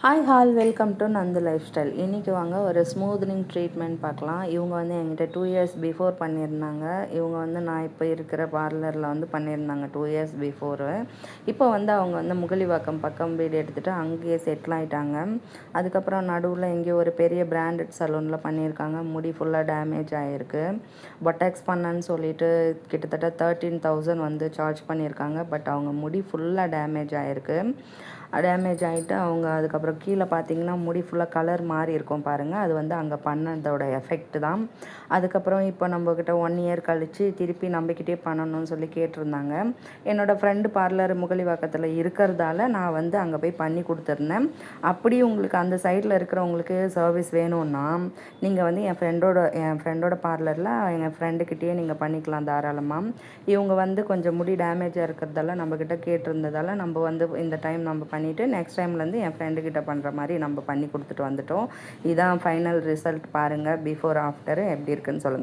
Hi hall welcome to Nandu life style. இன்றைக்கி வாங்க ஒரு ஸ்மூத்னிங் ட்ரீட்மெண்ட் பார்க்கலாம். இவங்க வந்து என்கிட்ட 2 இயர்ஸ் பிஃபோர் பண்ணியிருந்தாங்க. இவங்க வந்து நான் இப்போ இருக்கிற பார்லரில் வந்து பண்ணியிருந்தாங்க 2 இயர்ஸ் பிஃபோரு. இப்போ வந்து அவங்க வந்து முகலிவாக்கம் பக்கம் வீடு எடுத்துகிட்டு அங்கேயே செட்டில் ஆகிட்டாங்க. அதுக்கப்புறம் நடுவில் எங்கேயோ ஒரு பெரிய பிராண்டட் சலூனில் பண்ணியிருக்காங்க. முடி ஃபுல்லாக டேமேஜ் ஆகிருக்கு. பொட்டாக்ஸ் பண்ணன்னு சொல்லிட்டு கிட்டத்தட்ட 13,000 வந்து சார்ஜ் பண்ணியிருக்காங்க. பட் அவங்க முடி ஃபுல்லாக டேமேஜ் ஆகிருக்கு. டேமேஜ் ஆகிட்டு அவங்க அதுக்கப்புறம் கீழே பார்த்தீங்கன்னா முடி ஃபுல்லாக கலர் மாறி இருக்கும் பாருங்கள். அது வந்து அங்கே பண்ணதோட எஃபெக்ட் தான். அதுக்கப்புறம் இப்போ நம்மக்கிட்ட 1 இயர் கழித்து திருப்பி நம்பிக்கிட்டே பண்ணணும்னு சொல்லி கேட்டிருந்தாங்க. என்னோடய ஃப்ரெண்டு பார்லர் முகலிவாக்கத்தில் இருக்கிறதால நான் வந்து அங்கே போய் பண்ணி கொடுத்துருந்தேன். அப்படி உங்களுக்கு அந்த சைடில் இருக்கிறவங்களுக்கு சர்வீஸ் வேணும்னா நீங்கள் வந்து என் ஃப்ரெண்டோட பார்லரில் எங்கள் ஃப்ரெண்டுக்கிட்டேயே நீங்கள் பண்ணிக்கலாம் தாராளமாக. இவங்க வந்து கொஞ்சம் முடி டேமேஜாக இருக்கிறதால நம்மக்கிட்ட கேட்டிருந்ததால் நம்ம வந்து இந்த டைம் நம்ம பண்ணிவிட்டு நெக்ஸ்ட் டைம்லேருந்து என் ஃப்ரெண்டுக்கிட்ட பண்ணுற மாதிரி நம்ம பண்ணி கொடுத்துட்டு வந்துட்டோம். இதான் ஃபைனல் ரிசல்ட் பாருங்கள். பிஃபோர் ஆஃப்டர் எப்படி இருக்குன்னு சொல்லுங்கள்.